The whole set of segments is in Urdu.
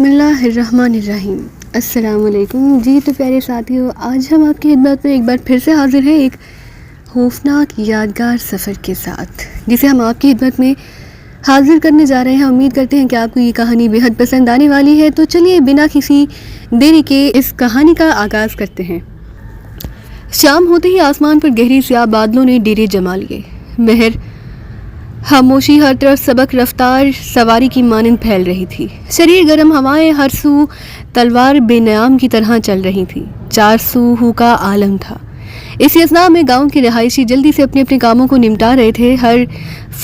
بسم اللہ الرحمن الرحیم۔ السلام علیکم جی۔ تو پیارے ساتھیو، آج ہم آپ کی خدمت میں ایک بار پھر سے حاضر ہیں ایک خوفناک یادگار سفر کے ساتھ، جسے ہم آپ کی خدمت میں حاضر کرنے جا رہے ہیں۔ امید کرتے ہیں کہ آپ کو یہ کہانی بے حد پسند آنے والی ہے۔ تو چلیے بنا کسی دیری کے اس کہانی کا آغاز کرتے ہیں۔ شام ہوتے ہی آسمان پر گہری سیاہ بادلوں نے ڈیرے جما لیے۔ بہر خاموشی ہر طرف سبک رفتار سواری کی مانند پھیل رہی تھی۔ شریر گرم ہوائیں ہر سو تلوار بے نیام کی طرح چل رہی تھی۔ چار سو ہو کا عالم تھا۔ اسی اثناء میں گاؤں کے رہائشی جلدی سے اپنے کاموں کو نمٹا رہے تھے۔ ہر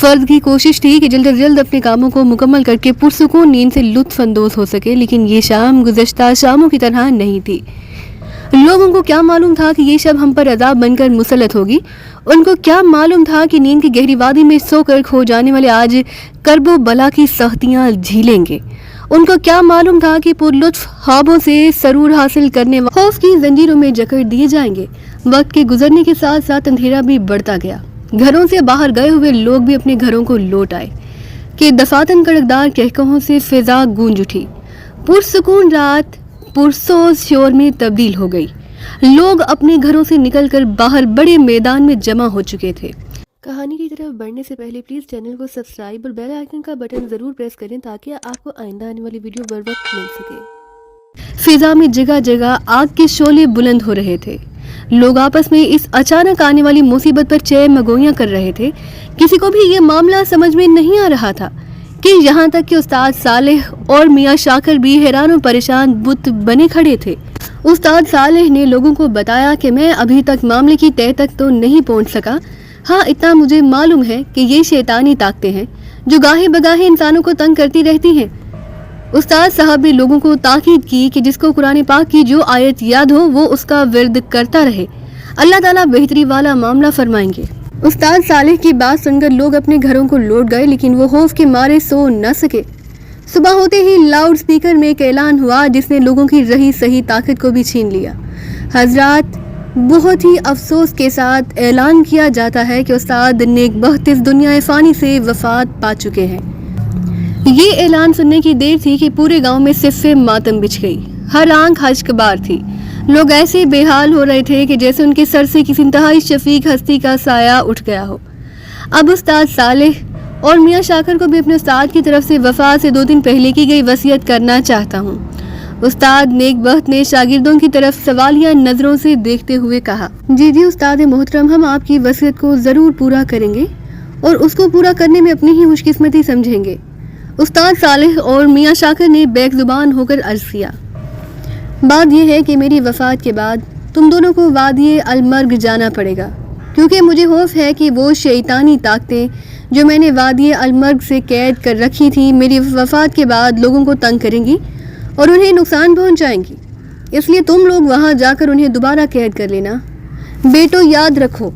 فرد کی کوشش تھی کہ جلد از جلد اپنے کاموں کو مکمل کر کے پرسکون نیند سے لطف اندوز ہو سکے، لیکن یہ شام گزشتہ شاموں کی طرح نہیں تھی۔ لوگوں کو کیا معلوم تھا کہ یہ شب ہم پر عذاب بن کر مسلط ہوگی۔ ان کو کیا معلوم تھا کہ نیند کی گہری وادی میں سو کر کھو جانے والے آج کرب و بلا کی سختیاں جھیلیں گے۔ ان کو کیا معلوم تھا کہ پر لطف خوابوں سے سرور حاصل کرنے والے خوف کی زنجیروں میں جکڑ دیے جائیں گے۔ وقت کے گزرنے کے ساتھ ساتھ اندھیرا بھی بڑھتا گیا۔ گھروں سے باہر گئے ہوئے لوگ بھی اپنے گھروں کو لوٹ آئے کہ دفاتن کڑکدار کہکہوں سے فضا گونج اٹھی۔ پرسکون رات پرسوز شور میں تبدیل ہو گئی۔ لوگ اپنے گھروں سے نکل کر باہر بڑے میدان میں جمع ہو چکے تھے۔ کہانی کی طرف بڑھنے سے پہلے پلیز چینل کو سبسکرائب اور بیل آئیکن کا بٹن ضرور پریس کریں تاکہ آپ کو آئندہ آنے والی ویڈیو بر وقت مل سکے۔ فضا میں جگہ جگہ آگ کے شعلے بلند ہو رہے تھے۔ لوگ آپس میں اس اچانک آنے والی مصیبت پر چہ مگویاں کر رہے تھے۔ کسی کو بھی یہ معاملہ سمجھ میں نہیں آ رہا تھا کہ یہاں تک کہ استاد صالح اور میاں شاکر بھی حیران و پریشان بت بنے کھڑے تھے۔ استاد صالح نے لوگوں کو بتایا کہ میں ابھی تک معاملے کی تہہ تک تو نہیں پہنچ سکا، ہاں اتنا مجھے معلوم ہے کہ یہ شیطانی طاقتیں ہیں جو گاہے بگاہے انسانوں کو تنگ کرتی رہتی ہیں۔ استاد صاحب نے لوگوں کو تاکید کی کہ جس کو قرآن پاک کی جو آیت یاد ہو وہ اس کا ورد کرتا رہے، اللہ تعالیٰ بہتری والا معاملہ فرمائیں گے۔ استاد صالح کی بات سن کر لوگ اپنے گھروں کو لوٹ گئے، لیکن وہ خوف کے مارے سو نہ سکے۔ صبح ہوتے ہی لاؤڈ سپیکر میں ایک اعلان ہوا جس نے لوگوں کی رہی صحیح طاقت کو بھی چھین لیا۔ حضرات، بہت ہی افسوس کے ساتھ اعلان کیا جاتا ہے کہ استاد نیک بخت اس دنیا فانی سے وفات پا چکے ہیں۔ یہ اعلان سننے کی دیر تھی کہ پورے گاؤں میں صف ماتم بچھ گئی۔ ہر آنکھ اشک بار تھی۔ لوگ ایسے بے حال ہو رہے تھے کہ جیسے ان کے سر سے کسی انتہائی شفیق ہستی کا سایہ اٹھ گیا ہو۔ اب استاد صالح اور میاں شاکر کو بھی اپنے استاد کی طرف سے وفات سے 2 دن پہلے کی گئی وصیت کرنا چاہتا ہوں۔ استاد نیک بخت نے شاگردوں کی طرف سوالیہ نظروں سے دیکھتے ہوئے کہا، جی استاد محترم، ہم آپ کی وصیت کو ضرور پورا کریں گے اور اس کو پورا کرنے میں اپنی ہی خوش قسمتی سمجھیں گے۔ استاد صالح اور میاں شاکر نے بیک زبان ہو کر عرض کیا، بات یہ ہے کہ میری وفات کے بعد تم دونوں کو وادی المرگ جانا پڑے گا، کیونکہ مجھے خوف ہے کہ وہ شیطانی طاقتیں جو میں نے وادی المرگ سے قید کر رکھی تھی میری وفات کے بعد لوگوں کو تنگ کریں گی اور انہیں نقصان پہنچائیں گی۔ اس لیے تم لوگ وہاں جا کر انہیں دوبارہ قید کر لینا۔ بیٹو یاد رکھو،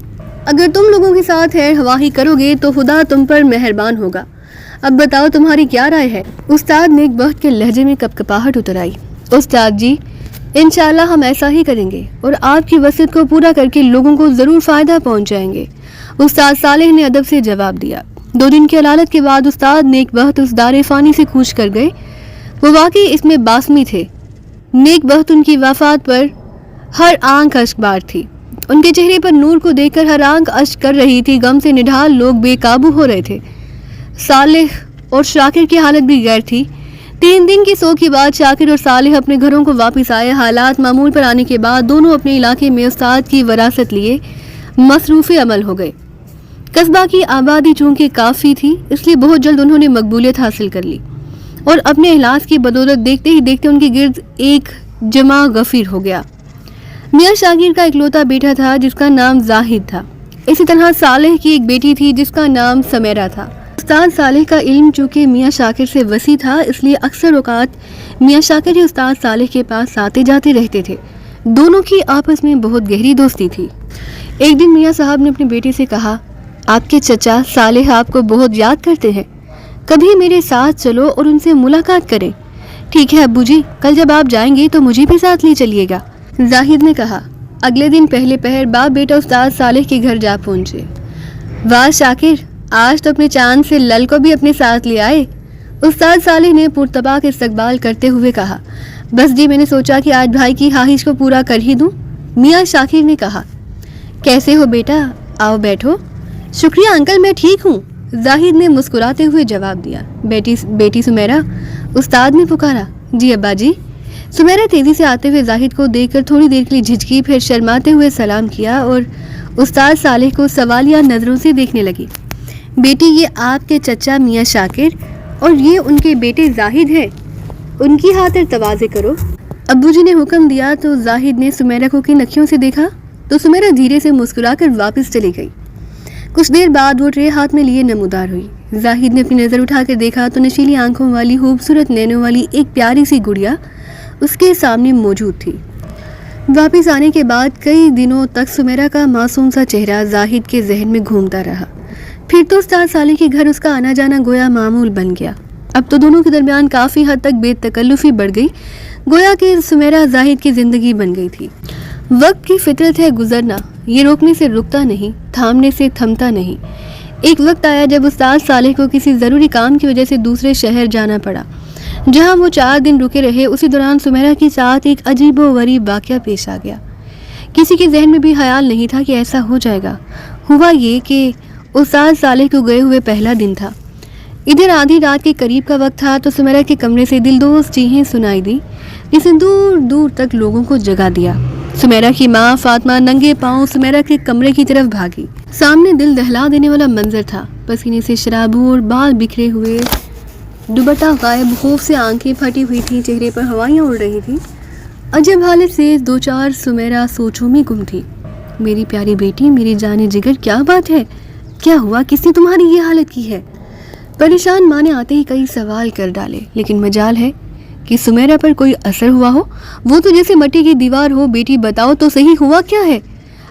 اگر تم لوگوں کے ساتھ خیر خواہی کرو گے تو خدا تم پر مہربان ہوگا۔ اب بتاؤ تمہاری کیا رائے ہے؟ استاد نیک بخت کے لہجے میں کپکپاہٹ اتر آئی۔ استاد جی، انشاءاللہ ہم ایسا ہی کریں گے اور آپ کی وصیت کو پورا کر کے لوگوں کو ضرور فائدہ پہنچائیں گے، استاد صالح نے ادب سے جواب دیا۔ 2 دن کی علالت کے بعد استاد نیک بخت اس دار فانی سے کوچ کر گئے۔ وہ واقعی اس میں باسمی تھے۔ نیک بخت ان کی وفات پر ہر آنکھ اشک بار تھی۔ ان کے چہرے پر نور کو دیکھ کر ہر آنکھ اشک کر رہی تھی۔ غم سے نڈھال لوگ بے قابو ہو رہے تھے۔ صالح اور شاکر کی حالت بھی غیر تھی۔ 3 دن کی سوگ کے بعد شاکر اور صالح اپنے گھروں کو واپس آئے۔ حالات معمول پر آنے کے بعد دونوں اپنے علاقے میں استاد کی وراثت لیے مصروف عمل ہو گئے۔ قصبہ کی آبادی چونکہ کافی تھی، اس لیے بہت جلد انہوں نے مقبولیت حاصل کر لی اور اپنے اخلاص کی بدولت دیکھتے ہی دیکھتے ان کے گرد ایک جمع غفیر ہو گیا۔ میاں شاکر کا اکلوتا بیٹا تھا جس کا نام زاہد تھا۔ اسی طرح صالح کی ایک بیٹی تھی جس کا نام سمیرہ تھا۔ استاد صالح کا علم چونکہ میاں شاکر سے وسیع تھا، اس لیے اکثر اوقات میاں شاکر ہی استاد صالح کے پاس آتے جاتے رہتے تھے۔ دونوں کی آپس میں بہت گہری دوستی تھی۔ ایک دن میاں صاحب نے اپنے بیٹے سے کہا، آپ کے چچا صالح آپ کو بہت یاد کرتے ہیں، کبھی میرے ساتھ چلو اور ان سے ملاقات کریں۔ ٹھیک ہے ابو جی، کل جب آپ جائیں گے تو مجھے بھی ساتھ لے چلیے گا، زاہد نے کہا۔ اگلے دن پہلے پہر باپ بیٹا استاد صالح کے گھر جا پہنچے۔ واہ شاکر، آج تو اپنے چاند سے لل کو بھی اپنے ساتھ لے آئے۔ استاد صالح نے پرتپاک استقبال کرتے ہوئے کہا، بس جی میں نے سوچا کہ آج بھائی کی خواہش کو پورا کر ہی دوں۔ میاں شاکر نے کہا، کیسے ہو بیٹا؟ آؤ بیٹھو۔ شکریہ انکل، میں ٹھیک ہوں، زاہد نے مسکراتے ہوئے جواب دیا۔ بیٹی سمیرہ، استاد نے پکارا۔ جی ابا جی۔ سمیرہ تیزی سے آتے ہوئے زاہد کو دیکھ کر تھوڑی دیر کے لیے جھجکی، پھر شرماتے ہوئے سلام کیا اور استاد صالح کو سوالیہ نظروں سے دیکھنے لگی۔ بیٹی، یہ آپ کے چچا میاں شاکر اور یہ ان کے بیٹے زاہد ہے، ان کی خاطر تواضع کرو۔ ابو جی نے حکم دیا تو زاہد نے سمیرہ کو کن اکھیوں سے دیکھا تو سمیرہ دھیرے سے مسکرا کر واپس چلی گئی۔ کچھ دیر بعد وہ ٹرے ہاتھ میں لیے نمودار ہوئی۔ زاہد نے اپنی نظر اٹھا کر دیکھا تو نشیلی آنکھوں والی خوبصورت نینوں والی ایک پیاری سی گڑیا اس کے سامنے موجود تھی۔ واپس آنے کے بعد کئی دنوں تک سمیرہ کا معصوم سا چہرہ زاہد کے ذہن میں گھومتا رہا۔ پھر تو استاد صالح کے گھر اس کا آنا جانا گویا معمول بن گیا۔ اب تو دونوں کے درمیان کافی حد تک بے تکلفی بڑھ گئی، گویا کہ سمیرہ زاہد کی زندگی بن گئی تھی۔ وقت کی فطرت ہے گزرنا، یہ روکنے سے رکتا نہیں، تھامنے سے تھمتا نہیں۔ ایک وقت آیا جب استاد صالح کو کسی ضروری کام کی وجہ سے دوسرے شہر جانا پڑا۔ جہاں وہ 4 دن رکے رہے، اسی دوران سمیرہ کے ساتھ ایک عجیب و غریب واقعہ پیش آ گیا۔ کسی کے ذہن میں بھی خیال نہیں تھا کہ ایسا ہو جائے گا۔ ہوا یہ کہ استاد صالح کو گئے ہوئے پہلا دن تھا۔ ادھر آدھی رات کے قریب کا وقت تھا تو سمیرہ کے کمرے سے دلدوز چیخیں سنائی دی جس نے دور دور تک لوگوں کو جگا دیا۔ سمیرہ کی ماں فاطمہ ننگے پاؤں سمیرہ کے کمرے کی طرف بھاگی۔ سامنے دل دہلا دینے والا منظر تھا، پسینے سے شرابور، بال بکھرے ہوئے، دوپٹہ غائب، خوف سے آنکھیں پھٹی ہوئی تھیں، چہرے پر ہوائیاں اڑ رہی تھیں۔ عجب حالت سے 2-4 سمیرہ سوچوں میں گم تھی۔ میری پیاری بیٹی، میری جان جگر، کیا بات ہے؟ کیا ہوا؟ کس نے تمہاری یہ حالت کی ہے؟ پریشان ماں نے آتے ہی کئی سوال کر ڈالے، لیکن مجال ہے کہ سمیرہ پر کوئی اثر ہوا ہو؟ وہ تو جیسے مٹی کی دیوار ہو۔ بیٹی بتاؤ تو صحیح، ہوا کیا ہے؟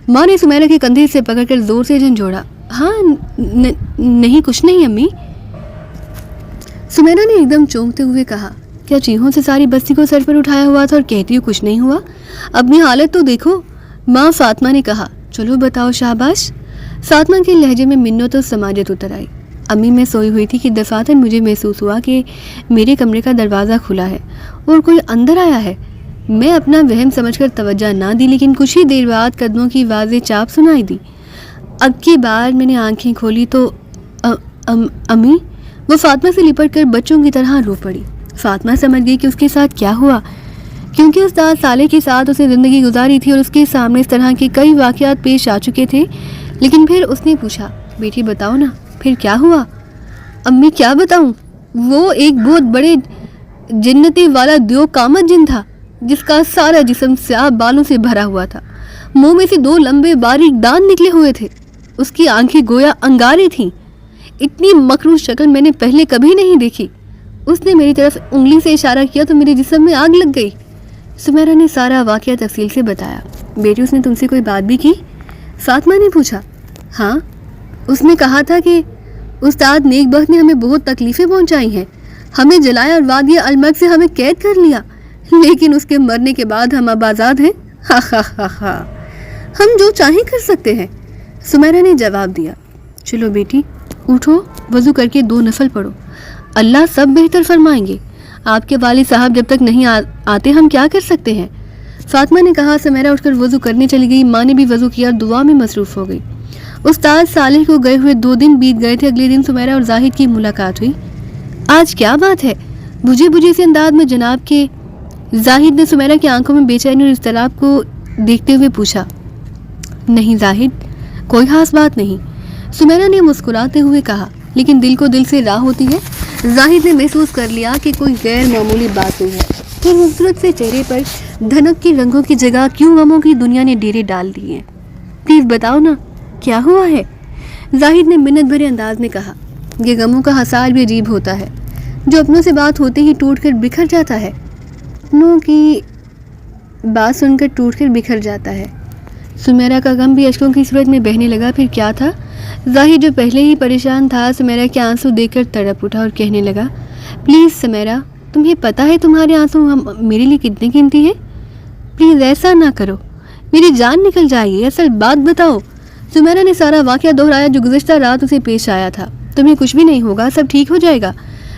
ماں نے سمیرہ کے کندھے سے پکڑ کر زور سے جھنجھوڑا۔ ہاں نہیں، کچھ نہیں امی، سمیرہ نے ایک دم چونکتے ہوئے کہا۔ کیا چیخوں سے ساری بستی کو سر پر اٹھایا ہوا تھا اور کہتی ہو کچھ نہیں ہوا؟ اپنی حالت تو دیکھو۔ ماں فاطمہ نے کہا۔ چلو بتاؤ شاباش۔ فاطمہ کے لہجے میں منت و سماجت اتر آئی۔ امی، میں سوئی ہوئی تھی کہ دفعتاً مجھے محسوس ہوا کہ میرے کمرے کا دروازہ کھلا ہے اور کوئی اندر آیا ہے۔ میں اپنا وہم سمجھ کر توجہ نہ دی، لیکن کچھ ہی دیر بعد قدموں کی واضح چاپ سنائی دی۔ اب کی بار میں نے آنکھیں کھولی تو امی، وہ فاطمہ سے لپٹ کر بچوں کی طرح رو پڑی۔ فاطمہ سمجھ گئی کہ اس کے ساتھ کیا ہوا، کیونکہ استاد صالح کے ساتھ اسے زندگی گزاری تھی اور اس کے سامنے اس طرح کے کئی واقعات پیش آ چکے تھے۔ لیکن پھر اس نے پوچھا، بیٹی بتاؤ نا، پھر کیا ہوا؟ امی کیا بتاؤں، وہ ایک بہت بڑے جنتی والا دیو کامت جن تھا جس کا سارا جسم سیاہ بالوں سے بھرا ہوا تھا، منہ میں سے 2 لمبے باریک دانت نکلے ہوئے تھے، اس کی آنکھیں گویا انگاریں تھیں۔ اتنی مکروہ شکل میں نے پہلے کبھی نہیں دیکھی۔ اس نے میری طرف انگلی سے اشارہ کیا تو میرے جسم میں آگ لگ گئی۔ سمیرہ نے سارا واقعہ تفصیل سے بتایا۔ بیٹی، اس نے تم سے کوئی بات بھی کی؟ فاطمہ نے پوچھا۔ ہاں، اس نے کہا تھا کہ استاد نیک بخت نے ہمیں بہت تکلیفیں پہنچائی ہیں، ہمیں جلایا اور وادی المرگ سے ہمیں قید کر لیا، لیکن اس کے مرنے کے بعد ہم اب آزاد ہیں۔ ہا ہا ہا ہا، ہم جو چاہیں کر سکتے ہیں، سمیرہ نے جواب دیا۔ چلو بیٹی اٹھو، وضو کر کے 2 نفل پڑھو، اللہ سب بہتر فرمائیں گے۔ آپ کے والد صاحب جب تک نہیں آتے ہم کیا کر سکتے ہیں؟ فاطمہ نے کہا۔ سمیرہ اٹھ کر وضو کرنے چلی گئی۔ ماں نے بھی وضو کیا اور دعا میں مصروف ہو گئی۔ استاد صالح کو گئے ہوئے 2 دن بیت گئے تھے۔ اگلے دن سمیرہ اور زاہد کی ملاقات ہوئی۔ آج کیا بات ہے؟ بجھے سے انداز میں جناب کے زاہد نے سمیرہ کی آنکھوں میں بے چینی اور اضطراب کو دیکھتے ہوئے پوچھا۔ نہیں زاہد، کوئی خاص بات نہیں، سمیرہ نے مسکراتے ہوئے کہا، لیکن دل کو دل سے راہ ہوتی ہے۔ زاہد نے محسوس کر لیا کہ کوئی غیر معمولی بات ہوئی ہے۔ پھر خوبصورت سے چہرے پر دھنک کی رنگوں کی جگہ کیوں غموں کی دنیا نے ڈیرے ڈال دی ہیں؟ پلیز بتاؤ نا، کیا ہوا ہے؟ زاہد نے منت بھرے انداز میں کہا۔ یہ غموں کا حسار بھی عجیب ہوتا ہے، جو اپنوں سے بات ہوتے ہی ٹوٹ کر بکھر جاتا ہے، اپنوں کی بات سن کر ٹوٹ کر بکھر جاتا ہے۔ سمیرہ کا غم بھی اشکوں کی صورت میں بہنے لگا۔ پھر کیا تھا؟ زاہد جو پہلے ہی پریشان تھا، سمیرہ کے آنسو دیکھ کر تڑپ اٹھا اور کہنے لگا، پلیز سمیرہ، تمہیں پتہ ہے تمہارے آنسو میرے لیے کتنے قیمتی ہیں؟ پلیز ایسا نہ کرو، میری جان نکل جائے گی، اصل بات بتاؤ۔ سمیرہ نے سارا واقعہ دہرایا جو گزشتہ رات اسے پیش آیا تھا۔ تمہیں کچھ بھی نہیں ہوگا، سب ٹھیک ہو جائے گا۔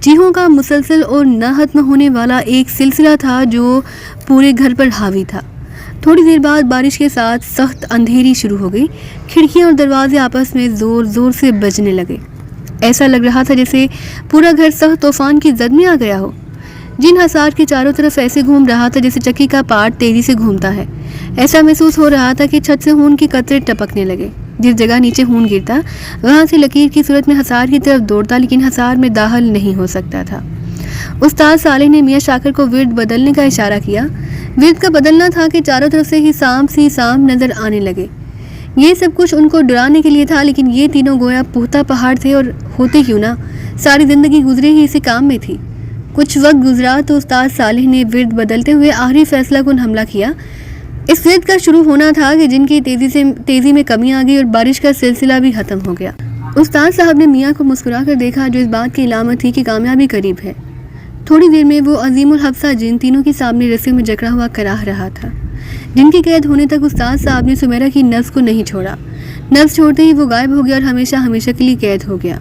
چیخوں کا مسلسل اور نہ ختم ہونے والا ایک سلسلہ تھا جو پورے گھر پر حاوی تھا۔ تھوڑی دیر بعد بارش کے ساتھ سخت اندھیری شروع ہو گئی۔ کھڑکیاں اور دروازے آپس میں زور زور سے بجنے لگے۔ ایسا لگ رہا تھا جیسے پورا گھر سخت طوفان کی زد میں آ گیا ہو۔ جن حسار کے چاروں طرف ایسے گھوم رہا تھا جیسے چکی کا پارٹ تیزی سے گھومتا ہے۔ ایسا محسوس ہو رہا تھا کہ چھت سے خون کے قطرے ٹپکنے لگے۔ جس جگہ نیچے خون گرتا وہاں سے لکیر کی صورت میں حصار کی طرف دوڑتا، لیکن حصار میں داخل نہیں ہو سکتا تھا۔ استاد صالح نے میاں شاکر کو ورد بدلنے کا اشارہ کیا۔ ورد کا بدلنا تھا کہ چاروں طرف سے ہی سانپ نظر آنے لگے۔ یہ سب کچھ ان کو ڈرانے کے لیے تھا، لیکن یہ تینوں گویا پختہ پہاڑ تھے، اور ہوتے کیوں نہ، ساری زندگی گزری ہی اسی کام میں تھی۔ کچھ وقت گزرا تو استاد صالح نے ورد بدلتے ہوئے آخری فیصلہ کن حملہ کیا۔ اس ورد کا شروع ہونا تھا کہ جن کی تیزی میں کمی آ گئی اور بارش کا سلسلہ بھی ختم ہو گیا۔ استاد صاحب نے میاں کو مسکرا کر دیکھا، جو اس بات کی علامت تھی کہ کامیابی قریب ہے۔ تھوڑی دیر میں وہ عظیم الحبسہ جن تینوں کے سامنے رسیوں میں جکڑا ہوا کراہ رہا تھا۔ جن کے قید ہونے تک استاد صاحب نے سمیرہ کی نفس کو نہیں چھوڑا۔ نفس چھوڑتے ہی وہ غائب ہو گیا اور ہمیشہ ہمیشہ کے لیے قید ہو گیا۔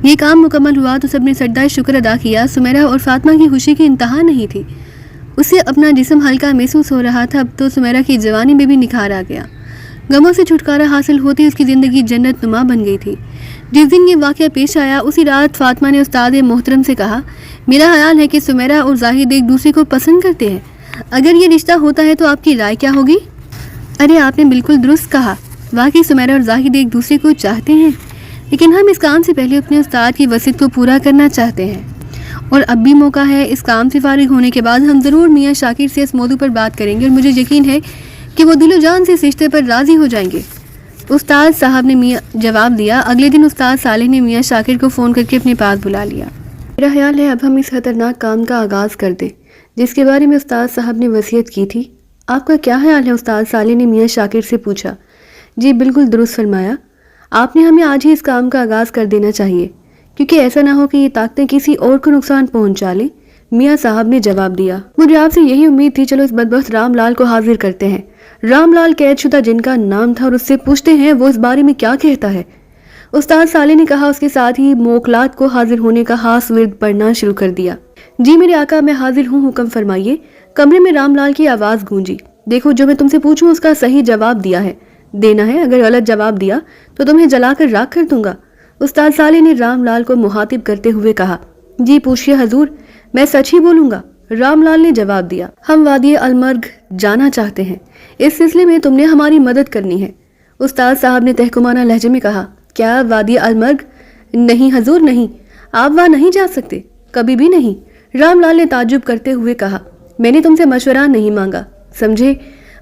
یہ کام مکمل ہوا تو سب نے سجدہ شکر ادا کیا۔ سمیرہ اور فاطمہ کی خوشی کی انتہا نہیں تھی۔ اسے اپنا جسم ہلکا محسوس ہو رہا تھا۔ اب تو سمیرہ کی جوانی میں بھی نکھار آ گیا۔ غموں سے چھٹکارا حاصل ہوتی اس کی زندگی جنت نما بن گئی تھی۔ جس دن یہ واقعہ پیش آیا اسی رات فاطمہ نے استاد محترم سے کہا، میرا خیال ہے کہ سمیرہ اور زاہد ایک دوسرے کو پسند کرتے ہیں۔ اگر یہ رشتہ ہوتا ہے تو آپ کی رائے کیا ہوگی؟ ارے آپ نے بالکل درست کہا، واقعی سمیرہ اور زاہد ایک دوسرے کو چاہتے ہیں، لیکن ہم اس کام سے پہلے اپنے استاد کی وصیت کو پورا کرنا چاہتے ہیں، اور اب بھی موقع ہے۔ اس کام سے فارغ ہونے کے بعد ہم ضرور میاں شاکر سے اس موضوع پر بات کریں گے، اور مجھے یقین ہے کہ وہ دل و جان سے اس رشتے پر راضی ہو جائیں گے۔ استاد صاحب نے جواب دیا۔ اگلے دن استاد صالح نے میاں شاکر کو فون کر کے اپنے پاس بلا لیا۔ میرا خیال ہے اب ہم اس خطرناک کام کا آغاز کر دیں جس کے بارے میں استاد صاحب نے وصیت کی تھی۔ آپ کا کیا خیال ہے؟ استاد صالح نے میاں شاکر سے پوچھا۔ جی بالکل درست فرمایا، آپ نے ہمیں آج ہی اس کام کا آغاز کر دینا چاہیے، کیونکہ ایسا نہ ہو کہ یہ طاقتیں کسی اور کو نقصان پہنچا لیں۔ میاں صاحب نے جواب دیا۔ مجھے آپ سے یہی امید تھی، چلو اس بدبخت رام لال کو حاضر کرتے ہیں۔ رام لال قید شدہ جن کا نام تھا، اور اس سے پوچھتے ہیں وہ اس بارے میں کیا کہتا ہے۔ استاد صالح نے کہا۔ اس کے ساتھ ہی موکلات کو حاضر ہونے کا خاص ورد پڑھنا شروع کر دیا۔ جی میرے آقا، میں حاضر ہوں، حکم فرمائیے۔ کمرے میں رام لال کی آواز گونجی۔ دیکھو، جو میں تم سے پوچھوں اس کا صحیح جواب دینا ہے، اگر غلط جواب دیا تو تمہیں جلا کر راکھ کر دوں گا۔ استاد صالح نے رام لال کو مخاطب کرتے ہوئے کہا۔ جی پوچھئے حضور، میں سچ ہی بولوں گا، رام لال نے جواب دیا۔ ہم وادی المرگ جانا چاہتے ہیں، اس سلسلے میں تم نے ہماری مدد کرنی ہے۔ استاد صاحب نے تحکمانہ لہجے میں کہا۔ کیا وادی المرگ؟ نہیں حضور، نہیں، آپ وہاں نہیں جا سکتے، کبھی بھی نہیں۔ رام لال نے تعجب کرتے ہوئے کہا۔ میں نے تم سے مشورہ نہیں مانگا، سمجھے؟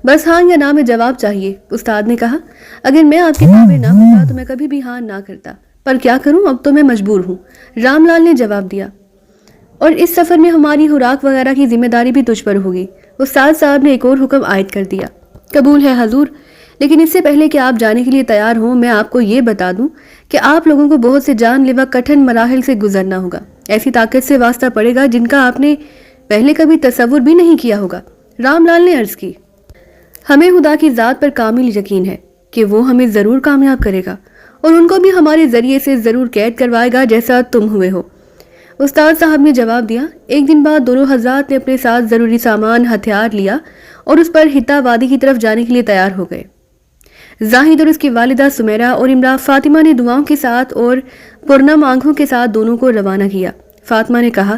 بس ہاں یا نہ میں جواب چاہیے۔ استاد نے کہا۔ اگر میں آپ کے تابع نہ ہوتا تو میں کبھی بھی ہاں نہ کرتا، پر کیا کروں، اب تو میں مجبور ہوں، رام لال نے جواب دیا۔ اور اس سفر میں ہماری خوراک وغیرہ کی ذمہ داری بھی تجھ پر ہوگی۔ استاد صاحب نے ایک اور حکم عائد کر دیا۔ قبول ہے حضور، لیکن اس سے پہلے کہ آپ جانے کے لیے تیار ہوں، میں آپ کو یہ بتا دوں کہ آپ لوگوں کو بہت سے جان لیوا کٹھن مراحل سے گزرنا ہوگا۔ ایسی طاقت سے واسطہ پڑے گا جن کا آپ نے پہلے کبھی تصور بھی نہیں کیا ہوگا۔ رام لال نے عرض کی۔ ہمیں خدا کی ذات پر کامل یقین ہے کہ وہ ہمیں ضرور کامیاب کرے گا، اور ان کو بھی ہمارے ذریعے سے ضرور قید کروائے گا جیسا تم ہوئے ہو۔ استاد صاحب نے جواب دیا۔ ایک دن بعد دونوں حضرات نے اپنے ساتھ ضروری سامان ہتھیار لیا اور اس پر حتا وادی کی طرف جانے کے لیے تیار ہو گئے۔ زاہد اور اس کی والدہ سمیرہ اور امراء فاطمہ نے دعاؤں کے ساتھ اور پرنم آنکھوں کے ساتھ دونوں کو روانہ کیا۔ فاطمہ نے کہا،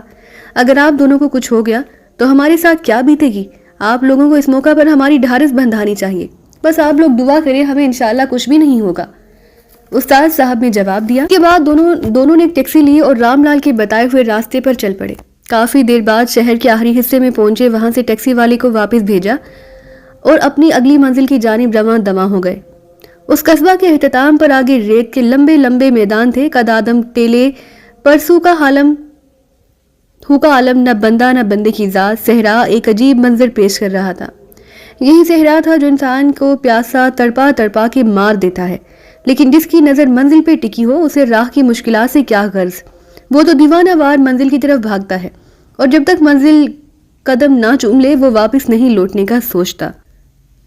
اگر آپ دونوں کو کچھ ہو گیا تو ہمارے ساتھ کیا بیتے گی؟ آپ لوگوں کو اس موقع پر ہماری ڈھارس بندھانی چاہیے، بس آپ لوگ دعا کریں، ہمیں انشاءاللہ کچھ بھی نہیں ہوگا۔ استاد صاحب نے جواب دیا۔ اس کے بعد دونوں نے ایک ٹیکسی لی اور رام لال کے بتائے ہوئے راستے پر چل پڑے۔ کافی دیر بعد شہر کے آخری حصے میں پہنچے، وہاں سے ٹیکسی والے کو واپس بھیجا اور اپنی اگلی منزل کی جانب رواں دواں ہو گئے۔ اس قصبہ کے اختتام پر آگے ریت کے لمبے لمبے میدان تھے، قدادم ٹیلے پر سو کا عالم، نہ بندہ نہ بندے کی ذات، صحرا ایک عجیب منظر پیش کر رہا تھا۔ یہی صحرا تھا جو انسان کو پیاسا تڑپا تڑپا کے مار دیتا ہے، لیکن جس کی نظر منزل پہ ٹکی ہو اسے راہ کی مشکلات سے کیا غرض، وہ تو دیوانہ وار منزل کی طرف بھاگتا ہے، اور جب تک منزل قدم نہ چوم لے وہ واپس نہیں لوٹنے کا سوچتا۔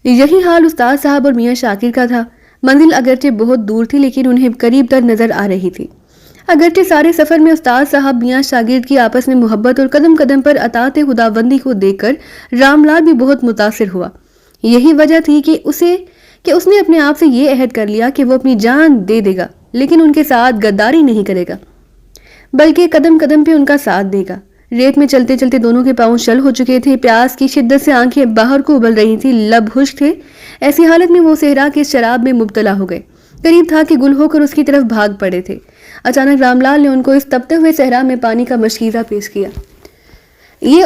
یہی حال استاد صاحب اور میاں شاکر کا تھا۔ منزل اگرچہ بہت دور تھی لیکن انہیں قریب تر نظر آ رہی تھی۔ اگرچہ سارے سفر میں استاد صاحب میاں شاگرد کی آپس میں محبت اور قدم قدم پر اطاعت خداوندی کو دیکھ کر رام لال بھی بہت متاثر ہوا۔ یہی وجہ تھی کہ اس نے اپنے آپ سے یہ عہد کر لیا کہ وہ اپنی جان دے دے گا لیکن ان کے ساتھ غداری نہیں کرے گا، بلکہ قدم قدم پہ ان کا ساتھ دے گا۔ ریت میں چلتے چلتے دونوں کے پاؤں شل ہو چکے تھے، پیاس کی شدت سے آنکھیں باہر کو ابل رہی تھی، لب خشک تھے۔ ایسی حالت میں وہ صحرا کے شراب میں مبتلا ہو گئے، قریب تھا کہ گل ہو کر اس کی طرف بھاگ پڑے تھے۔ اچانک رام لال نے ان کو اس تپتے ہوئے صحرا میں پانی کا مشکیزہ پیش کیا۔ یہ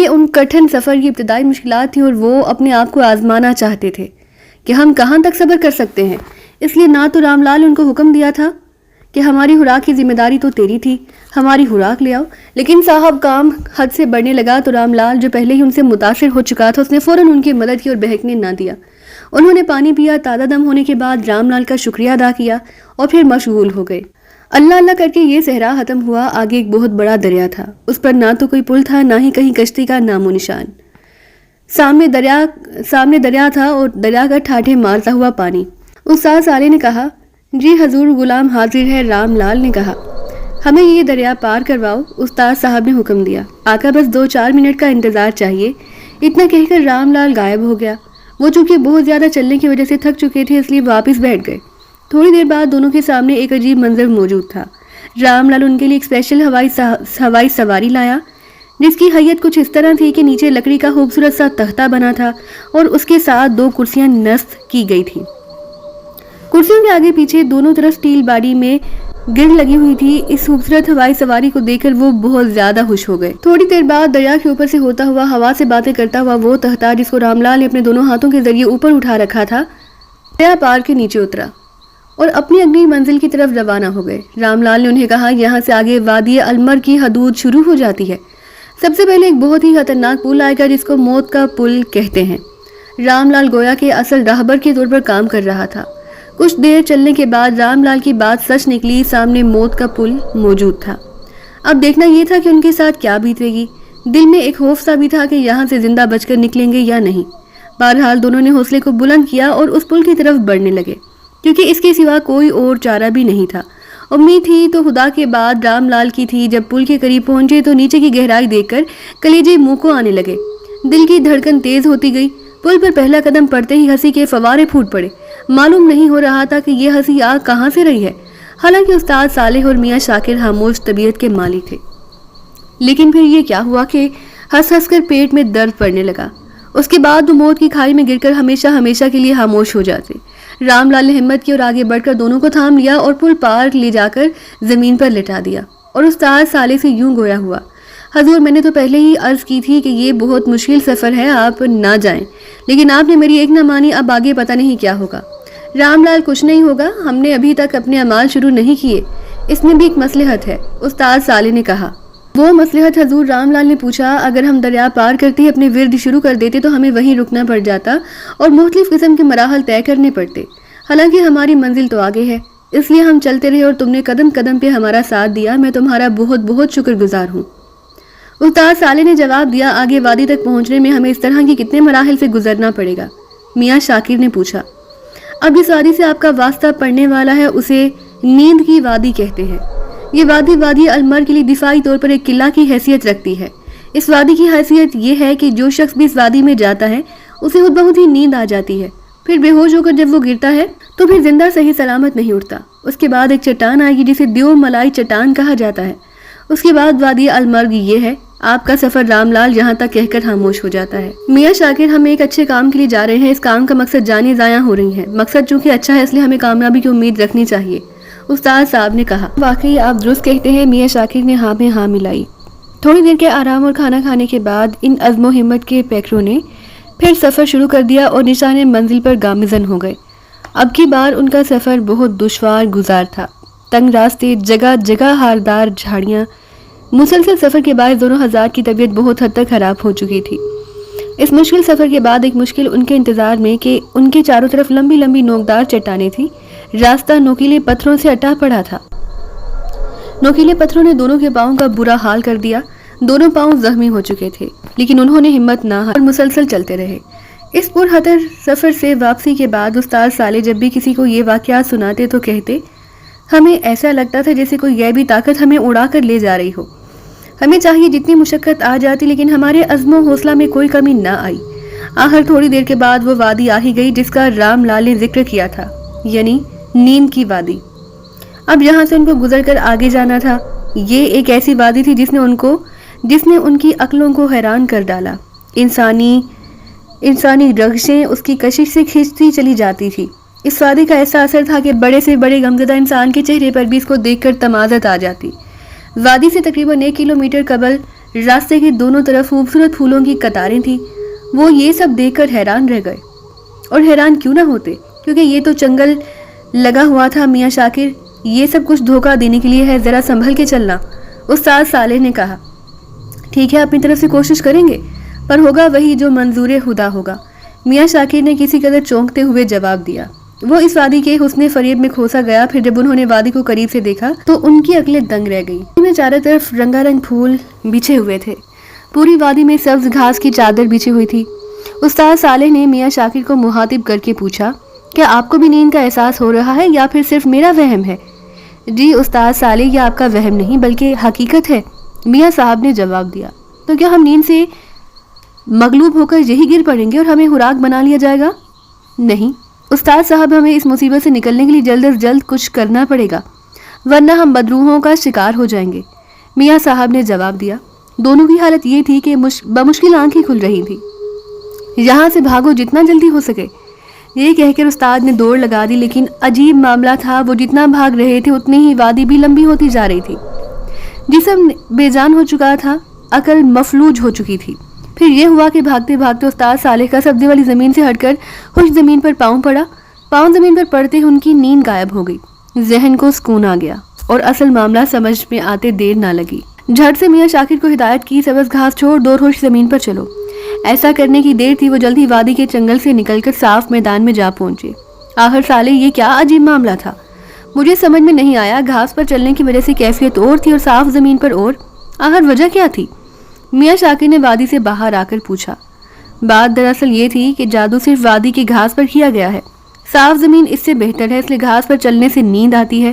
ان کٹھن سفر کی ابتدائی مشکلات تھیں اور وہ اپنے آپ کو آزمانا چاہتے تھے کہ ہم کہاں تک صبر کر سکتے ہیں۔ اس لیے نہ تو رام لال نے ان کو حکم دیا تھا کہ ہماری خوراک کی ذمہ داری تو تیری تھی، ہماری خوراک لے آؤ، لیکن صاحب کام حد سے بڑھنے لگا تو رام لال جو پہلے ہی ان سے متاثر ہو چکا تھا اس نے فوراً ان کی مدد کی اور بہکنے نہ دیا۔ انہوں نے پانی پیا، تازہ دم ہونے کے بعد رام لال کا شکریہ ادا کیا اور پھر مشغول ہو گئے۔ اللہ اللہ کر کے یہ صحرا ختم ہوا۔ آگے ایک بہت بڑا دریا تھا، اس پر نہ تو کوئی پل تھا نہ ہی کہیں کشتی کا نام و نشان۔ سامنے دریا تھا اور دریا کا ٹھاٹھے مارتا ہوا پانی۔ استاد صالح نے کہا، جی حضور غلام حاضر ہے۔ رام لال نے کہا، ہمیں یہ دریا پار کرواؤ۔ استاد صاحب نے حکم دیا، آقا بس 2-4 منٹ کا انتظار چاہیے۔ اتنا کہہ کر رام لال غائب ہو گیا۔ وہ چونکہ بہت زیادہ چلنے کی وجہ سے تھک چکے تھے اس لیے واپس بیٹھ گئے۔ تھوڑی دیر بعد دونوں کے سامنے ایک عجیب منظر موجود تھا۔ رام لال ان کے لیے ایک اسپیشل ہوائی سواری لایا جس کی حیت کچھ اس طرح تھی کہ نیچے لکڑی کا خوبصورت سا تختہ بنا تھا اور اس کے ساتھ 2 کرسیاں نصب کی گئی تھیں۔ کرسیوں کے آگے پیچھے دونوں طرف اسٹیل باڑی میں گرل لگی ہوئی تھی۔ اس خوبصورت ہوائی سواری کو دیکھ کر وہ بہت زیادہ خوش ہو گئے۔ تھوڑی دیر بعد دریا کے اوپر سے ہوتا ہوا ہوا سے باتیں کرتا ہوا وہ تختہ جس کو رام لال نے اپنے دونوں ہاتھوں کے ذریعے اوپر اٹھا رکھا تھا دریا پار کے نیچے اترا اور اپنی اگلی منزل کی طرف روانہ ہو گئے۔ رام لال نے انہیں کہا، یہاں سے آگے وادی المر کی حدود شروع ہو جاتی ہے۔ سب سے پہلے ایک بہت ہی خطرناک پل آئے گا جس کو موت کا پل کہتے ہیں۔ رام لال گویا کہ اصل راہبر کے طور پر کام کر رہا تھا۔ کچھ دیر چلنے کے بعد رام لال کی بات سچ نکلی، سامنے موت کا پل موجود تھا۔ اب دیکھنا یہ تھا کہ ان کے ساتھ کیا بیتے گی۔ دل میں ایک خوف سا بھی تھا کہ یہاں سے زندہ بچ کر نکلیں گے یا نہیں۔ بہرحال دونوں نے حوصلے کو بلند کیا اور اس پل کی طرف بڑھنے لگے، کیونکہ اس کے سوا کوئی اور چارہ بھی نہیں تھا۔ امید تھی تو خدا کے بعد رام لال کی تھی۔ جب پل کے قریب پہنچے تو نیچے کی گہرائی دیکھ کر کلیجے منہ کو آنے لگے، دل کی دھڑکن تیز ہوتی گئی۔ پل پر پہلا قدم پڑتے ہی ہنسی کے فوارے پھوٹ پڑے۔ معلوم نہیں ہو رہا تھا کہ یہ ہنسی آ کہاں سے رہی ہے۔ حالانکہ استاد صالح اور میاں شاکر خاموش طبیعت کے مالی تھے، لیکن پھر یہ کیا ہوا کہ ہنس ہنس کر پیٹ میں درد پڑنے لگا۔ اس کے بعد وہ موت کی کھائی میں گر کر ہمیشہ کے لیے خاموش ہو جاتے۔ رام لال نے ہمت کی اور آگے بڑھ کر دونوں کو تھام لیا اور پل پار لے جا کر زمین پر لٹا دیا اور استاد صالح سے یوں گویا ہوا، حضور میں نے تو پہلے ہی عرض کی تھی کہ یہ بہت مشکل سفر ہے، آپ نہ جائیں، لیکن آپ نے میری ایک نہ مانی، اب آگے پتہ نہیں کیا ہوگا۔ رام لال کچھ نہیں ہوگا، ہم نے ابھی تک اپنے اعمال شروع نہیں کیے، اس میں بھی ایک مصلحت ہے، استاد صالح نے کہا۔ وہ مصلحت حضور؟ رام لال نے پوچھا۔ اگر ہم دریا پار کرتے ہی اپنے ورد شروع کر دیتے تو ہمیں وہیں رکنا پڑ جاتا اور مختلف قسم کے مراحل طے کرنے پڑتے، حالانکہ ہماری منزل تو آگے ہے، اس لیے ہم چلتے رہے اور تم نے قدم قدم پہ ہمارا ساتھ دیا، میں تمہارا بہت بہت شکر گزار ہوں۔ استاد صالح نے جواب دیا، آگے وادی تک پہنچنے میں ہمیں اس طرح کی کتنے مراحل سے گزرنا پڑے گا؟ میاں شاکر نے پوچھا۔ اب جس وادی سے آپ کا واسطہ پڑنے والا ہے اسے نیند کی وادی کہتے ہیں۔ یہ وادی المر کے لیے دفاعی طور پر ایک قلعہ کی حیثیت رکھتی ہے۔ اس وادی کی حیثیت یہ ہے کہ جو شخص بھی اس وادی میں جاتا ہے اسے خود بخود ہی نیند آ جاتی ہے، پھر بے ہوش ہو کر جب وہ گرتا ہے تو پھر زندہ صحیح سلامت نہیں اٹھتا۔ اس کے بعد ایک چٹان آئے گی جسے دیو ملائی چٹان کہا جاتا ہے۔ اس کے بعد وادی المرگ یہ ہے۔ آپ کا سفر رام لال یہاں تک کہہ کر خاموش ہو جاتا ہے۔ میاں شاکر، ہم ایک اچھے کام کے لیے جا رہے ہیں، اس کام کا مقصد جانیں ضائع ہو رہی ہیں، مقصد چونکہ اچھا ہے اس لیے ہمیں کامیابی کی امید رکھنی چاہیے، استاد صاحب نے کہا۔ واقعی آپ درست کہتے ہیں، میاں شاکر نے ہاں میں ہاں ملائی۔ تھوڑی دیر کے آرام اور کھانا کھانے کے بعد ان عزم و ہمت کے پیکروں نے پھر سفر شروع کر دیا اور نشان منزل پر گامزن ہو گئے۔ اب کی بار ان کا سفر بہت دشوار گزار تھا، تنگ راستے، جگہ جگہ ہاردار جھاڑیاں۔ مسلسل سفر کے باعث دونوں حضرات کی طبیعت بہت حد تک خراب ہو چکی تھی۔ اس مشکل سفر کے بعد ایک مشکل ان کے انتظار میں کہ ان کے چاروں طرف لمبی لمبی نوکدار چٹانیں تھیں، راستہ نوکیلے پتھروں سے اٹا پڑا تھا۔ نوکیلے پتھروں نے دونوں کے پاؤں کا برا حال کر دیا، دونوں پاؤں زخمی ہو چکے تھے، لیکن انہوں نے ہمت نہ ہار اور مسلسل چلتے رہے۔ اس پرخطر سفر سے واپسی کے بعد استاد صالح جب بھی کسی کو یہ واقعات سناتے تو کہتے، ہمیں ایسا لگتا تھا جیسے کوئی غیبی طاقت ہمیں اڑا کر لے جا رہی ہو. ہمیں چاہیے جتنی مشقت آ جاتی لیکن ہمارے عزم و حوصلہ میں کوئی کمی نہ آئی. آخر تھوڑی دیر کے بعد وہ وادی آ ہی گئی جس کا رام لال نے ذکر کیا تھا، یعنی نیند کی وادی. اب یہاں سے ان کو گزر کر آگے جانا تھا. یہ ایک ایسی وادی تھی جس نے ان کی عقلوں کو حیران کر ڈالا. انسانی رگشیں اس کی کشش سے کھینچتی چلی جاتی تھی. اس وادی کا ایسا اثر تھا کہ بڑے سے بڑے غمزدہ انسان کے چہرے پر بھی اس کو دیکھ کر تمازت آ جاتی. وادی سے تقریباً 1 کلومیٹر قبل راستے کے دونوں طرف خوبصورت پھولوں کی قطاریں تھیں. وہ یہ سب دیکھ کر حیران رہ گئے، اور حیران کیوں نہ ہوتے، کیونکہ یہ تو جنگل لگا ہوا تھا. میاں شاکر، یہ سب کچھ دھوکہ دینے کے لیے ہے، ذرا سنبھل کے چلنا. استاد صالح نے کہا. ٹھیک ہے، اپنی طرف سے کوشش کریں گے، پر ہوگا وہی جو منظور خدا ہوگا. میاں شاکر نے کسی قدر چونکتے ہوئے جواب دیا. وہ اس وادی کے حسن فریب میں کھوسا گیا. پھر جب انہوں نے وادی کو قریب سے دیکھا تو ان کی عقلیں دنگ رہ گئی. میں چاروں طرف رنگا رنگ پھول بچھے ہوئے تھے. پوری وادی میں سبز گھاس کی چادر بچھی ہوئی تھی. استاد صالح نے میاں شاکر کو مخاطب کر کے پوچھا، کیا آپ کو بھی نیند کا احساس ہو رہا ہے یا پھر صرف میرا وہم ہے؟ جی استاد صالح، یہ آپ کا وہم نہیں بلکہ حقیقت ہے، میاں صاحب نے جواب دیا. تو کیا ہم نیند سے مغلوب ہو کر یہی گر پڑیں گے اور ہمیں خوراک بنا لیا جائے گا؟ نہیں استاد صاحب، ہمیں اس مصیبت سے نکلنے کے لیے جلد از جلد کچھ کرنا پڑے گا، ورنہ ہم بدروحوں کا شکار ہو جائیں گے، میاں صاحب نے جواب دیا. دونوں کی حالت یہ تھی کہ بمشکل آنکھیں کھل رہی تھی. یہاں سے بھاگو جتنا جلدی ہو سکے، یہ کہہ کر استاد نے دوڑ لگا دی. لیکن عجیب معاملہ تھا، وہ جتنا بھاگ رہے تھے اتنی ہی وادی بھی لمبی ہوتی جا رہی تھی. جسم بے جان ہو چکا تھا، عقل مفلوج ہو چکی تھی. پھر یہ ہوا کہ بھاگتے بھاگتے استاد صالح کا سبزے والی زمین سے ہٹ کر خشک زمین پر پاؤں پڑا. پاؤں زمین پر پڑتے ہی ان کی نیند غائب ہو گئی. ذہن کو سکون آ گیا اور اصل معاملہ سمجھ میں آتے دیر نہ لگی. جھٹ سے میاں شاکر کو ہدایت کی، سبز گھاس چھوڑ دو، خشک زمین پر چلو. ایسا کرنے کی دیر تھی، وہ جلدی وادی کے جنگل سے نکل کر صاف میدان میں جا پہنچے. آخر صالح، یہ کیا عجیب معاملہ تھا، مجھے سمجھ میں نہیں آیا. گھاس پر چلنے کی وجہ سے کیفیت اور تھی اور صاف زمین پر اور، آخر وجہ کیا تھی؟ میاں شاکر نے وادی سے باہر آ کر پوچھا. بات دراصل یہ تھی کہ جادو صرف وادی کی گھاس پر کیا گیا ہے. صاف زمین اس سے بہتر ہے، اس لیے گھاس پر چلنے سے نیند آتی ہے.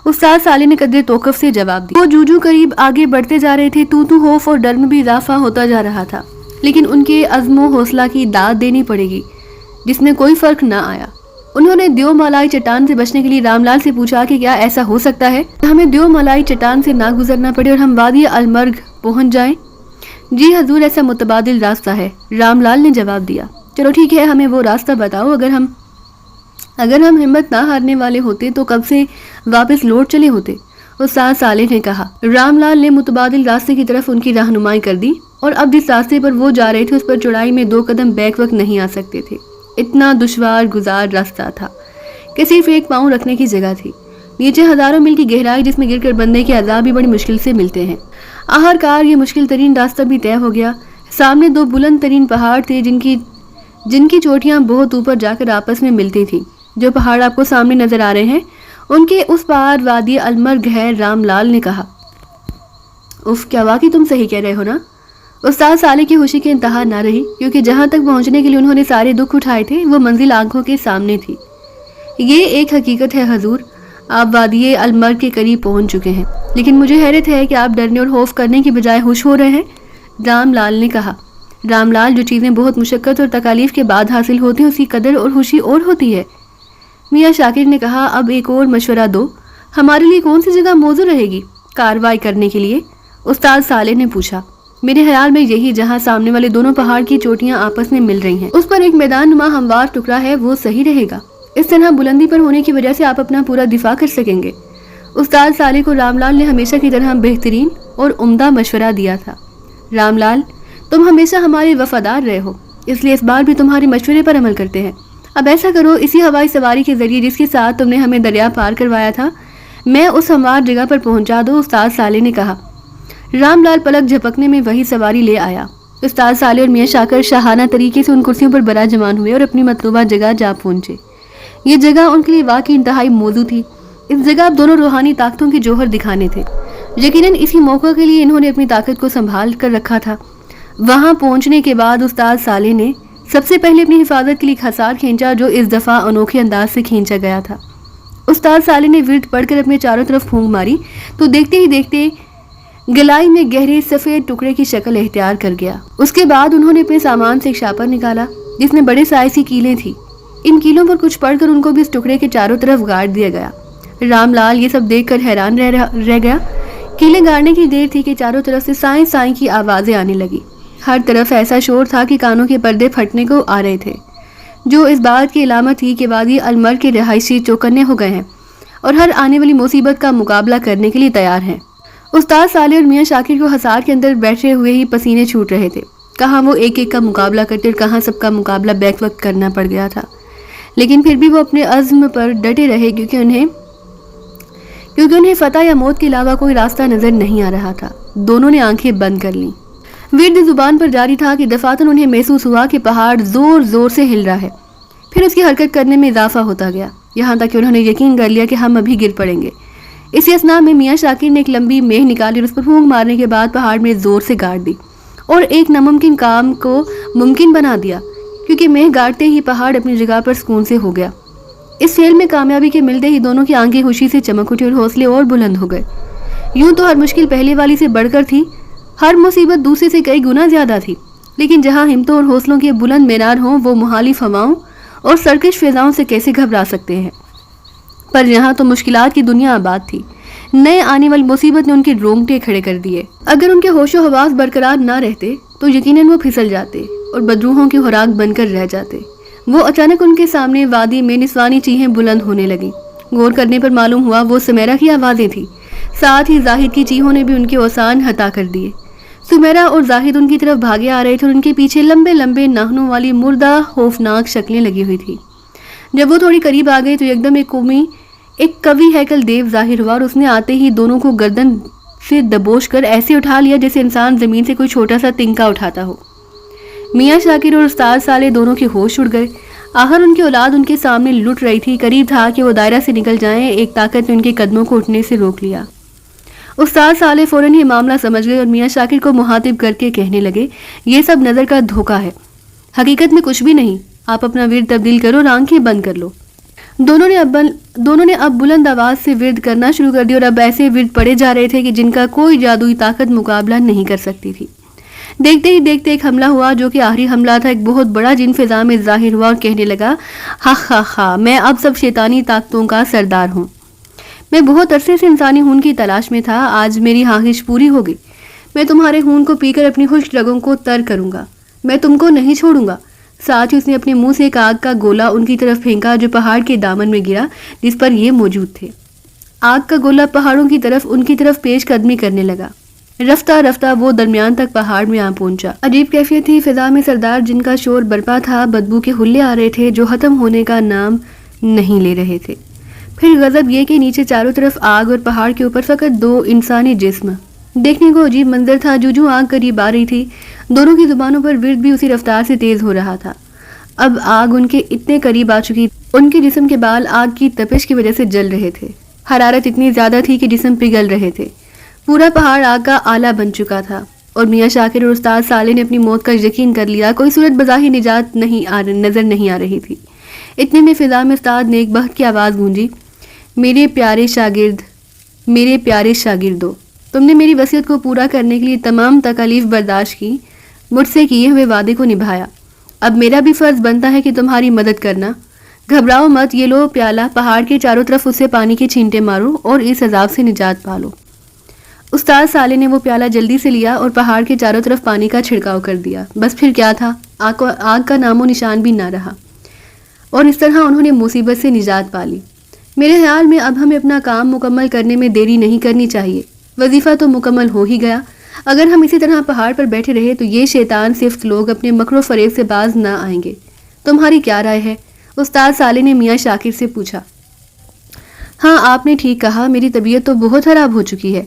استاد صالح نے قدر توقف سے جواب دیا. وہ جوجو قریب آگے بڑھتے جا رہے تھے. تو خوف اور ڈر میں بھی اضافہ ہوتا جا رہا تھا، لیکن ان کے عزم و حوصلہ کی داد دینی پڑے گی جس میں کوئی فرق نہ آیا. انہوں نے دیو مالائی چٹان سے بچنے کے لیے رام لال سے پوچھا کہ کیا ایسا ہو سکتا ہے ہمیں دیو مالائی چٹان سے نہ گزرنا پڑے اور ہم وادی المرگ پہنچ جائیں؟ جی حضور، ایسا متبادل راستہ ہے، رام لال نے جواب دیا. چلو ٹھیک ہے، ہمیں وہ راستہ بتاؤ. اگر ہم ہمت نہ ہارنے والے ہوتے تو کب سے واپس لوٹ چلے ہوتے، استاد صالح نے کہا. رام لال نے متبادل راستے کی طرف ان کی رہنمائی کر دی، اور اب جس راستے پر وہ جا رہے تھے اس پر چڑھائی میں 2 قدم بیک وقت نہیں آ سکتے تھے. اتنا دشوار گزار راستہ تھا کہ صرف ایک پاؤں رکھنے کی جگہ تھی. نیچے ہزاروں میل کی گہرائی جس میں گر کر بندے کے عذاب بھی بڑی مشکل سے ملتے ہیں. آخرکار یہ مشکل ترین راستہ بھی طے ہو گیا. سامنے 2 بلند ترین پہاڑ تھے جن کی چوٹیاں بہت اوپر جا کر آپس میں ملتی تھیں. جو پہاڑ آپ کو سامنے نظر آ رہے ہیں ان کے اس پار وادی المرگ ہے، رام لال نے کہا. اف، کیا واقعی تم صحیح کہہ رہے ہو نا؟ استاد صالح کی خوشی کی انتہا نہ رہی، کیونکہ جہاں تک پہنچنے کے لیے انہوں نے سارے دکھ اٹھائے تھے وہ منزل آنکھوں کے سامنے تھی. یہ ایک حقیقت ہے حضور، آپ وادی المرگ کے قریب پہنچ چکے ہیں، لیکن مجھے حیرت ہے کہ آپ ڈرنے اور خوف کرنے کی بجائے خوش ہو رہے ہیں، رام لال نے کہا. رام لال، جو چیزیں بہت مشقت اور تکالیف کے بعد حاصل ہوتی ہیں اس کی قدر اور خوشی اور ہوتی ہے. میاں شاکر نے کہا. اب ایک اور مشورہ دو، ہمارے لیے کون سی جگہ موزوں رہے گی کارروائی کرنے کے لیے؟ استاد صالح نے پوچھا. میرے خیال میں یہی جہاں سامنے والے دونوں پہاڑ کی چوٹیاں آپس میں مل رہی ہیں، اس پر ایک میدان نما ہموار ٹکڑا ہے، وہ صحیح رہے گا. اس طرح بلندی پر ہونے کی وجہ سے آپ اپنا پورا دفاع کر سکیں گے. استاد صالح کو رام لال نے ہمیشہ کی طرح بہترین اور عمدہ مشورہ دیا تھا. رام لال، تم ہمیشہ ہمارے وفادار رہے ہو، اس لیے اس بار بھی تمہارے مشورے پر عمل کرتے ہیں. اب ایسا کرو، اسی ہوائی سواری کے ذریعے جس کے ساتھ تم نے ہمیں دریا پار کروایا تھا میں اس ہموار جگہ پر پہنچا دو، استاد صالح نے کہا. رام لال پلک جھپکنے میں وہی سواری لے آیا. استاد صالح اور میاں شاکر شاہانہ طریقے سے ان کرسیوں پر براجمان ہوئے اور اپنی مطلوبہ جگہ جا پہنچے. یہ جگہ ان کے لیے واقعی انتہائی موزوں تھی. اس جگہ اب دونوں روحانی طاقتوں کے جوہر دکھانے تھے. یقیناً اسی موقع کے لیے انہوں نے اپنی طاقت کو سنبھال کر رکھا تھا. وہاں پہنچنے کے بعد استاد صالح نے سب سے پہلے اپنی حفاظت کے لیے حصار کھینچا، جو اس دفعہ انوکھے انداز سے کھینچا گیا تھا. استاد صالح نے ورد پڑھ کر اپنے چاروں طرف پھونک ماری تو دیکھتے ہی دیکھتے گلائی میں گہرے سفید ٹکڑے کی شکل اختیار کر گیا۔ اس کے بعد انہوں نے اپنے سامان سے ایک شاپر نکالا جس میں بڑے سائز کی کیلیں تھی۔ ان کیلوں پر کچھ پڑھ کر ان کو بھی اس ٹکڑے کے چاروں طرف گاڑ دیا گیا۔ رام لال یہ سب دیکھ کر حیران رہ گیا۔ کیلیں گاڑنے کی دیر تھی کہ چاروں طرف سے سائیں سائیں کی آوازیں آنے لگی۔ ہر طرف ایسا شور تھا کہ کانوں کے پردے پھٹنے کو آ رہے تھے، جو اس بات کی علامت تھی کہ وادی المر کے رہائشی چوکنے ہو گئے ہیں اور ہر آنے والی مصیبت کا مقابلہ کرنے کے لیے تیار ہیں۔ استاد صالح اور میاں شاکر کو حصار کے اندر بیٹھے ہوئے ہی پسینے چھوٹ رہے تھے۔ کہاں وہ ایک ایک کا مقابلہ کرتے اور کہاں سب کا مقابلہ بیک وقت کرنا پڑ گیا تھا، لیکن پھر بھی وہ اپنے عزم پر ڈٹے رہے کیونکہ انہیں فتح یا موت کے علاوہ کوئی راستہ نظر نہیں آ رہا تھا۔ دونوں نے آنکھیں بند کر لیں۔ ورد زبان پر جاری تھا کہ دفعتاً انہیں محسوس ہوا کہ پہاڑ زور زور سے ہل رہا ہے، پھر اس کی حرکت کرنے میں اضافہ ہوتا گیا، یہاں تک کہ انہوں نے یقین کر لیا کہ ہم ابھی گر پڑیں گے۔ اسی اثناء میں میاں شاکر نے ایک لمبی میخ نکالی اور اس پر پھونک مارنے کے بعد پہاڑ میں زور سے گاڑ دی اور ایک ناممکن کام کو ممکن بنا دیا، کیونکہ میخ گاڑتے ہی پہاڑ اپنی جگہ پر سکون سے ہو گیا۔ اس فعل میں کامیابی کے ملتے ہی دونوں کی آنکھیں خوشی سے چمک اٹھی اور حوصلے اور بلند ہو گئے۔ یوں تو ہر مشکل پہلے والی سے بڑھ کر تھی، ہر مصیبت دوسرے سے کئی گنا زیادہ تھی، لیکن جہاں ہمتوں اور حوصلوں کے بلند مینار ہوں وہ مخالف ہواؤں اور سرکش فضاؤں سے کیسے گھبرا سکتے ہیں۔ پر یہاں تو مشکلات کی دنیا آباد تھی۔ نئے آنے والی مصیبت نے ان کے رونگٹے کھڑے کر دیے۔ اگر ان کے ہوش و حواس برقرار نہ رہتے تو یقیناً وہ پھسل جاتے اور بدروحوں کی خوراک بن کر رہ جاتے۔ وہ اچانک ان کے سامنے وادی میں نسوانی چیخیں بلند ہونے لگیں۔ غور کرنے پر معلوم ہوا وہ سمیرا کی آوازیں تھیں۔ ساتھ ہی زاہد کی چیخوں نے بھی ان کے اوسان ہتا کر دیے۔ سمیرا اور زاہد ان کی طرف بھاگے آ رہے تھے اور ان کے پیچھے لمبے لمبے ناخنوں والی مردہ خوفناک شکلیں لگی ہوئی تھی۔ جب وہ تھوڑی قریب آ گئی تو یکدم ایک قوی ہیکل دیو ظاہر ہوا اور اس نے آتے ہی دونوں کو گردن سے دبوچ کر ایسے اٹھا لیا جیسے انسان زمین سے کوئی چھوٹا سا تنکا اٹھاتا ہو۔ میاں شاکر اور استاد صالح دونوں کے ہوش اڑ گئے۔ آخر ان کی اولاد ان کے سامنے لٹ رہی تھی، قریب تھا کہ وہ دائرہ سے نکل جائیں، ایک طاقت نے ان کے قدموں کو اٹھنے سے روک لیا۔ استاد صالح فوراً ہی معاملہ سمجھ گئے اور میاں شاکر کو مخاطب کر کے کہنے لگے، یہ سب نظر کا دھوکہ ہے، حقیقت میں کچھ بھی نہیں، آپ اپنا ورد تبدیل کرو اور آنکھیں بند کر لو۔ دونوں نے اب بلند آواز سے ورد کرنا شروع کر دیا اور اب ایسے ورد پڑے جا رہے تھے کہ جن کا کوئی جادوئی طاقت مقابلہ نہیں کر سکتی تھی۔ دیکھتے ہی دیکھتے ایک حملہ ہوا جو کہ آخری حملہ تھا۔ ایک بہت بڑا جن فضا میں ظاہر ہوا اور کہنے لگا، ہاں میں اب سب شیطانی طاقتوں کا سردار ہوں۔ میں بہت عرصے سے انسانی خون کی تلاش میں تھا، آج میری خواہش پوری ہو گئی۔ میں تمہارے خون کو پی کر اپنی خشک رگوں کو تر کروں گا، میں تم کو نہیں چھوڑوں گا۔ ساتھ ہی اس نے اپنے منہ سے ایک آگ کا گولا ان کی طرف پھینکا جو پہاڑ کے دامن میں گرا جس پر یہ موجود تھے۔ آگ کا گولا پہاڑوں کی طرف ان کی طرف پیش قدمی کرنے لگا۔ رفتہ رفتہ وہ درمیان تک پہاڑ میں آ پہنچا۔ عجیب کیفیت تھی فضا میں، سردار جن کا شور برپا تھا، بدبو کے حلے آ رہے تھے جو ختم ہونے کا نام نہیں لے رہے تھے۔ پھر غضب یہ کہ نیچے چاروں طرف آگ اور پہاڑ کے اوپر فقط دو انسانی جسم۔ دیکھنے کو عجیب منظر تھا، جو آگ قریب آ رہی تھی دونوں کی زبانوں پر ورد بھی اسی رفتار سے تیز ہو رہا تھا۔ اب آگ ان کے اتنے قریب آ چکی، ان کے جسم کے بال آگ کی تپش کی وجہ سے جل رہے تھے، حرارت اتنی زیادہ تھی کہ جسم پگھل رہے تھے۔ پورا پہاڑ آگ کا آلہ بن چکا تھا اور میاں شاکر اور استاد صالح نے اپنی موت کا یقین کر لیا۔ کوئی صورت بظاہر نجات نظر نہیں آ رہی تھی۔ اتنے میں فضا میں استاد نے ایک بہت کی آواز گونجی، میرے پیارے شاگردو، تم نے میری وصیت کو پورا کرنے کے لیے تمام تکالیف برداشت کی، مجھ سے کیے ہوئے وعدے کو نبھایا۔ اب میرا بھی فرض بنتا ہے کہ تمہاری مدد کرنا۔ گھبراؤ مت، یہ لو پیالہ، پہاڑ کے چاروں طرف اسے پانی کے چھینٹے مارو اور اس عذاب سے نجات پالو۔ استاد صالح نے وہ پیالہ جلدی سے لیا اور پہاڑ کے چاروں طرف پانی کا چھڑکاؤ کر دیا۔ بس پھر کیا تھا، آگ کا نام و نشان بھی نہ رہا اور اس طرح انہوں نے مصیبت سے نجات پالی۔ میرے خیال میں اب ہمیں اپنا کام مکمل کرنے میں دیری نہیں کرنی چاہیے، وظیفہ تو مکمل ہو ہی گیا۔ اگر ہم اسی طرح پہاڑ پر بیٹھے رہے تو یہ شیطان صفت لوگ اپنے مکر و فریب سے باز نہ آئیں گے۔ تمہاری کیا رائے ہے؟ استاد صالح نے میاں شاکر سے پوچھا۔ ہاں آپ نے ٹھیک کہا، میری طبیعت تو بہت خراب ہو چکی ہے۔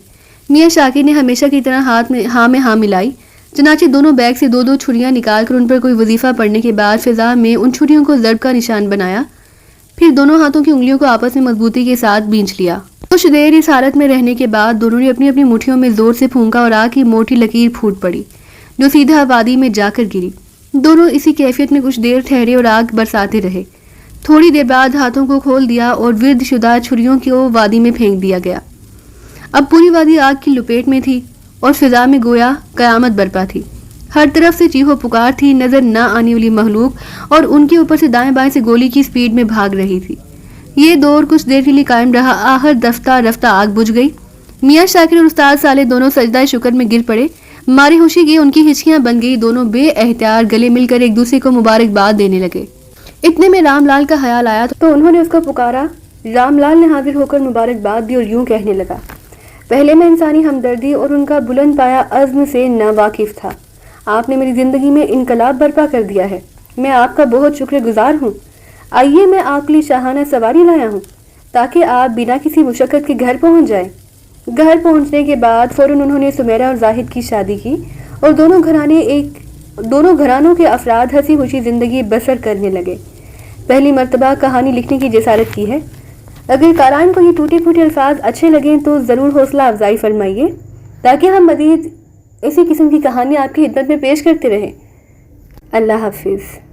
میاں شاکر نے ہمیشہ کی طرح ہاتھ میں ہاں ملائی۔ چنانچہ دونوں بیگ سے دو چھریاں نکال کر ان پر کوئی وظیفہ پڑھنے کے بعد فضا میں ان چھریوں کو ضرب کا نشان بنایا، پھر دونوں ہاتھوں کی انگلیوں کو آپس میں مضبوطی کے ساتھ بھینچ لیا۔ کچھ دیر اس حالت میں رہنے کے بعد دونوں نے اپنی اپنی مٹھیوں میں زور سے پھونکا اور آگ کی موٹی لکیر پھوٹ پڑی جو سیدھا وادی میں جا کر گری۔ دونوں اسی کیفیت میں کچھ دیر ٹھہرے اور آگ برساتے رہے۔ تھوڑی دیر بعد ہاتھوں کو کھول دیا اور ورد شدہ چھریوں کو وادی میں پھینک دیا گیا۔ اب پوری وادی آگ کی لپیٹ میں تھی اور فضا میں گویا قیامت برپا تھی۔ ہر طرف سے چیخو پکار تھی، نظر نہ آنے والی مخلوق اور ان کے اوپر سے دائیں بائیں سے گولی کی سپیڈ میں بھاگ رہی تھی۔ یہ دور کچھ دیر کے لیے قائم رہا، آخر رفتہ رفتہ آگ بجھ گئی۔ میاں شاکر اور استاد صالح دونوں سجدہ شکر میں گر پڑے، ماری ہوشی کی ان کی ہچکیاں بن گئی، دونوں بے احتیاط گلے مل کر ایک دوسرے کو مبارکباد دینے لگے۔ اتنے میں رام لال کا خیال آیا تو انہوں نے اس کو پکارا۔ رام لال نے حاضر ہو کر مبارکباد دی اور یوں کہنے لگا، پہلے میں انسانی ہمدردی اور ان کا بلند پایا عزم سے ناواقف تھا۔ آپ نے میری زندگی میں انقلاب برپا کر دیا ہے، میں آپ کا بہت شکر گزار ہوں۔ آئیے میں آپ کے لیے شاہانہ سواری لایا ہوں تاکہ آپ بنا کسی مشقت کے گھر پہنچ جائیں۔ گھر پہنچنے کے بعد فوراً انہوں نے سمیرہ اور زاہد کی شادی کی اور دونوں گھرانوں کے افراد ہنسی خوشی زندگی بسر کرنے لگے۔ پہلی مرتبہ کہانی لکھنے کی جسارت کی ہے۔ اگر قارئین کو یہ ٹوٹے پھوٹے الفاظ اچھے لگیں تو ضرور حوصلہ افزائی فرمائیے تاکہ ہم مزید اسی قسم کی کہانیاں آپ کی خدمت میں پیش کرتے رہیں۔ اللہ حافظ۔